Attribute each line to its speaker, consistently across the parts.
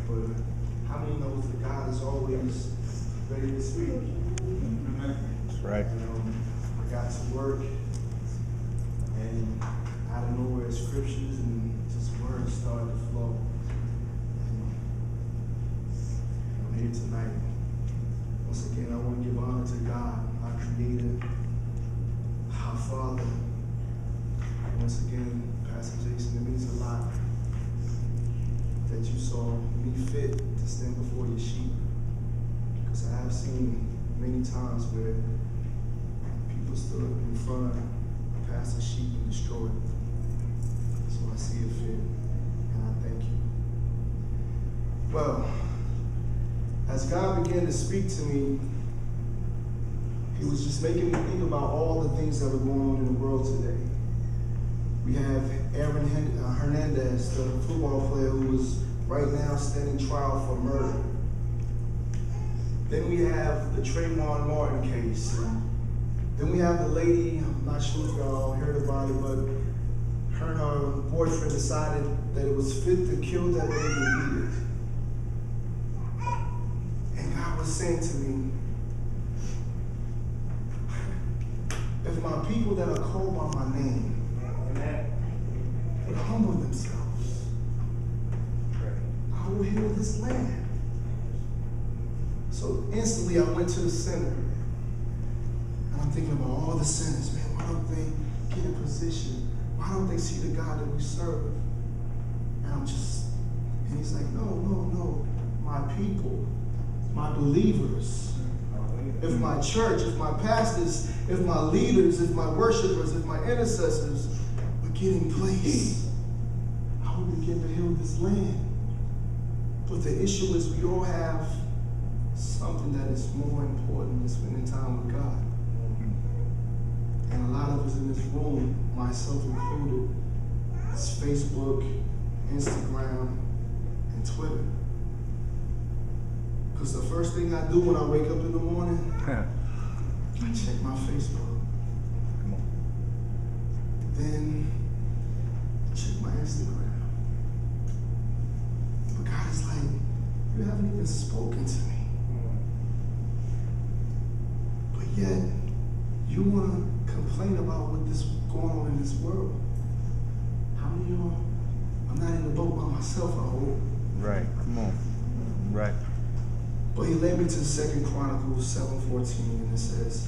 Speaker 1: But how many knows that God is always ready to speak?
Speaker 2: That's right.
Speaker 1: I got to work, and out of nowhere, scriptures and just words started to flow. And I'm here tonight. Once again, I want to give honor to God, our Creator, our Father. Once again, Pastor Jason, it means a lot that you saw me fit to stand before your sheep. Because I have seen many times where people stood in front of Pastor's sheep and destroyed it. So I see it fit, and I thank you. Well, as God began to speak to me, He was just making me think about all the things that were going on in the world today. We have Aaron Hernandez, the football player who is right now standing trial for murder. Then we have the Trayvon Martin case. And then we have the lady, I'm not sure if y'all heard about it, but her and her boyfriend decided that it was fit to kill that baby and eat it. And God was saying to me, if my people that are called by my name would humble themselves, I will heal this land. So instantly I went to the center, and I'm thinking about all the sinners, man. Why don't they get in position? Why don't they see the God that we serve? And he's like, no, my people, my believers. If my church, if my pastors, if my leaders, if my worshipers, if my intercessors would get in place, I will begin to heal this land. But the issue is we all have something that is more important than spending time with God. And a lot of us in this room, myself included, is Facebook, Instagram, and Twitter. Because the first thing I do when I wake up in the morning, I check my Facebook. Then check my Instagram. But God is like, you haven't even spoken to me. But yet, you want to complain about what's going on in this world. How many of y'all, I'm not in the boat by myself, I hope.
Speaker 2: Right, come on. Right.
Speaker 1: But he led me to 2 Chronicles 7:14, and it says,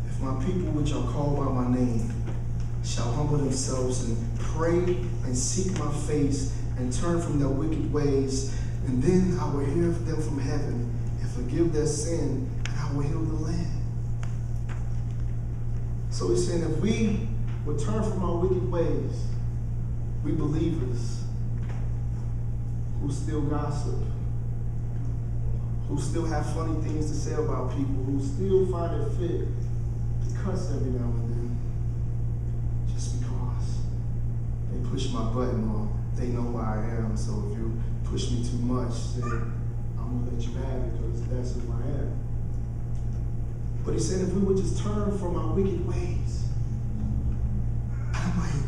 Speaker 1: if my people which are called by my name shall humble themselves and pray and seek my face and turn from their wicked ways, and then I will hear them from heaven and forgive their sin, and I will heal the land. So he's saying if we would turn from our wicked ways, we believers who still gossip, who still have funny things to say about people, who still find it fit to cuss every now and then, just because they push my button or they know who I am. So if you push me too much, then I'm going to let you have it because that's who I am. But he said if we would just turn from our wicked ways, I'm like,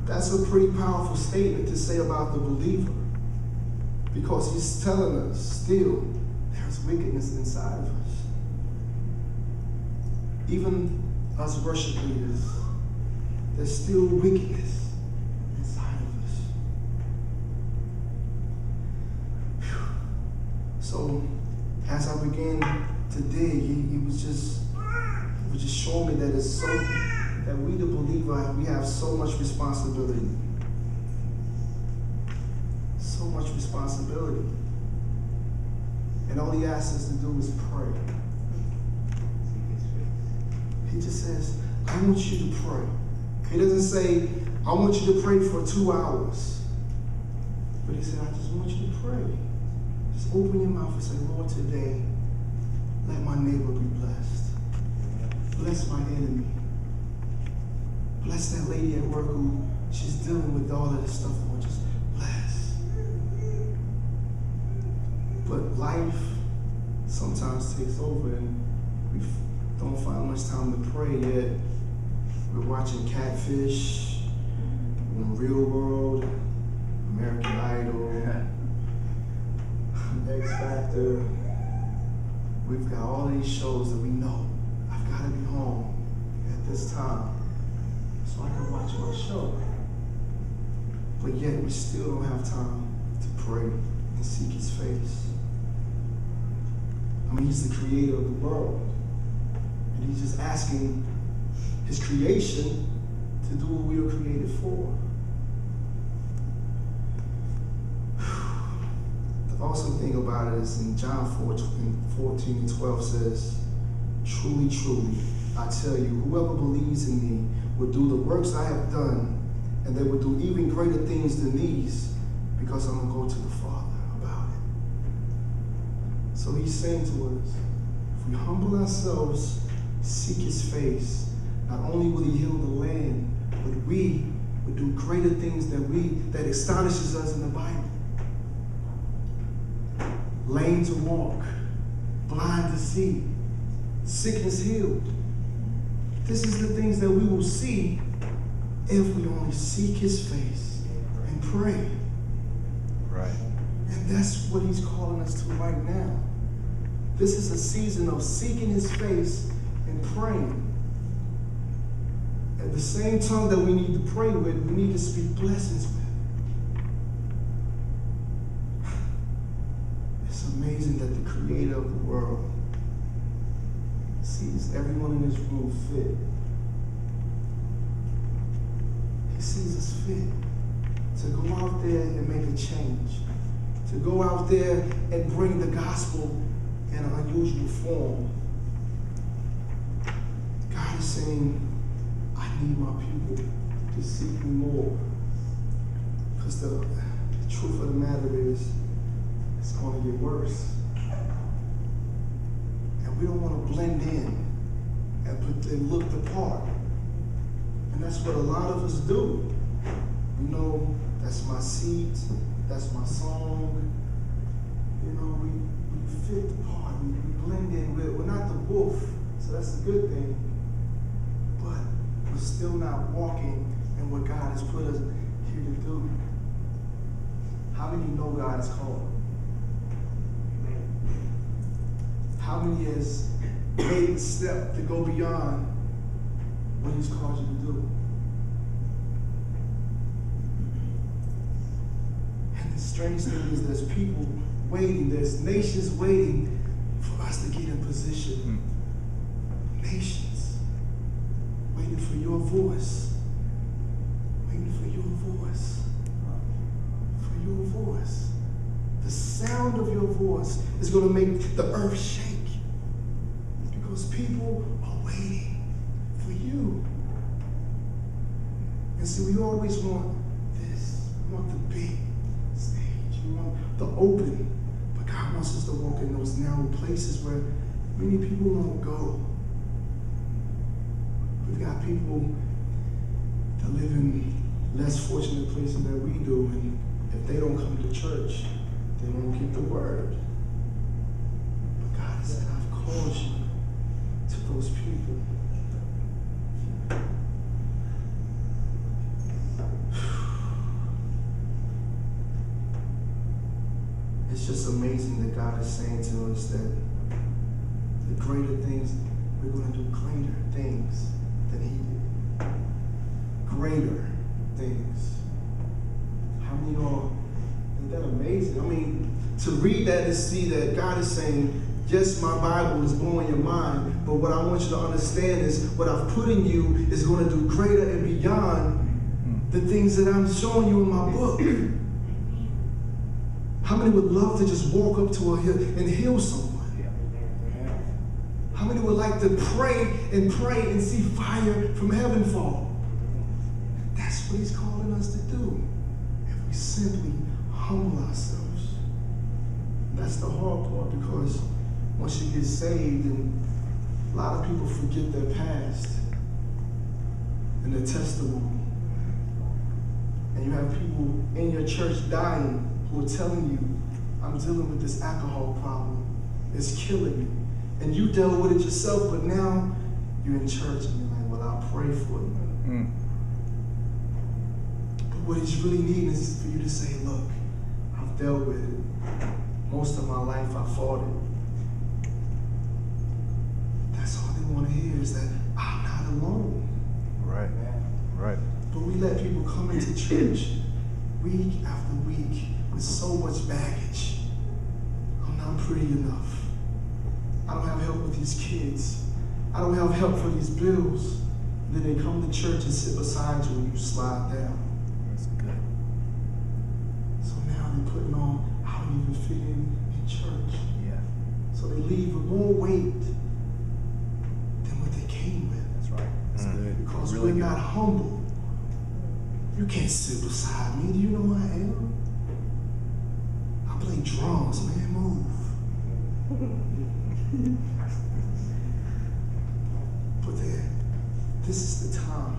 Speaker 1: that's a pretty powerful statement to say about the believer. Because he's telling us still there's wickedness inside of us. Even us worship leaders, there's still wickedness inside of us. Whew. So as I began to dig, he was just showing me that it's so that we the believer, we have so much responsibility. So much responsibility. And all he asks us to do is pray. He just says, I want you to pray. He doesn't say, I want you to pray for 2 hours. But he said, I just want you to pray. Just open your mouth and say, Lord, today, let my neighbor be blessed. Bless my enemy. Bless that lady at work who she's dealing with all of this stuff. Lord, just bless. But life sometimes takes over and we don't find much time to pray yet. We're watching Catfish, in the Real World, American Idol, X Factor. We've got all these shows that we know. I've got to be home at this time so I can watch my show. But yet we still don't have time to pray and seek his face. I mean, he's the creator of the world. And he's just asking his creation to do what we were created for. The awesome thing about it is in John 14 and 12 says, truly, truly, I tell you, whoever believes in me will do the works I have done, and they will do even greater things than these, because I'm going to go to the Father about it. So he's saying to us, if we humble ourselves, seek his face, not only will he heal the land, but we will do greater things that astonishes us in the Bible. Lame to walk, blind to see, sickness healed. This is the things that we will see if we only seek his face and pray.
Speaker 2: Right.
Speaker 1: And that's what he's calling us to right now. This is a season of seeking his face and praying. At the same tongue that we need to pray with, we need to speak blessings with. It's amazing that the creator of the world sees everyone in this room fit. He sees us fit to go out there and make a change, to go out there and bring the gospel in an unusual form. God is saying, I need my people to seek me more. Because the truth of the matter is, it's going to get worse. And we don't want to blend in and look the part. And that's what a lot of us do. You know, that's my seat, that's my song. You know, we fit the part, we blend in. We're not the wolf, so that's a good thing. But we're still not walking in what God has put us here to do. How many know God is called? How many has made the step to go beyond what he's called you to do? And the strange thing is there's people waiting, there's nations waiting for us to get in position. Nations waiting for your voice. Waiting for your voice. For your voice. The sound of your voice is going to make the earth shake. Because people are waiting for you. And so we always want this. We want the big stage. We want the open. But God wants us to walk in those narrow places where many people won't go. We've got people that live in less fortunate places than we do, and if they don't come to church, they won't get the word. But God said, I've called you to those people. It's just amazing that God is saying to us that the greater things, we're going to do greater things than he did. Greater things. How many of y'all, isn't that amazing? I mean, to read that and see that God is saying, yes, my Bible is blowing your mind, but what I want you to understand is what I've put in you is going to do greater and beyond the things that I'm showing you in my book. How many would love to just walk up to a hill and heal someone? How many would like to pray and see fire from heaven fall? That's what he's calling us to do. If we simply humble ourselves. That's the hard part, because once you get saved, and a lot of people forget their past and their testimony. And you have people in your church dying who are telling you, I'm dealing with this alcohol problem. It's killing me. And you dealt with it yourself, but now you're in church and you're like, well, I'll pray for you. But what he's really needing is for you to say, look, I've dealt with it. Most of my life I fought it. That's all they want to hear is that I'm not alone.
Speaker 2: Right. Right.
Speaker 1: But we let people come into church week after week with so much baggage. I'm not pretty enough. I don't have help with these kids. I don't have help for these bills. And then they come to church and sit beside you and you slide down.
Speaker 2: That's good.
Speaker 1: So now they're putting on, I don't even fit in church.
Speaker 2: Yeah.
Speaker 1: So they leave with more weight than what they came with.
Speaker 3: That's right. That's good.
Speaker 1: Because
Speaker 3: Really
Speaker 1: we're
Speaker 3: good.
Speaker 1: not humble. You can't sit beside me. Do you know who I am? I play drums, man. Move. But then, this is the time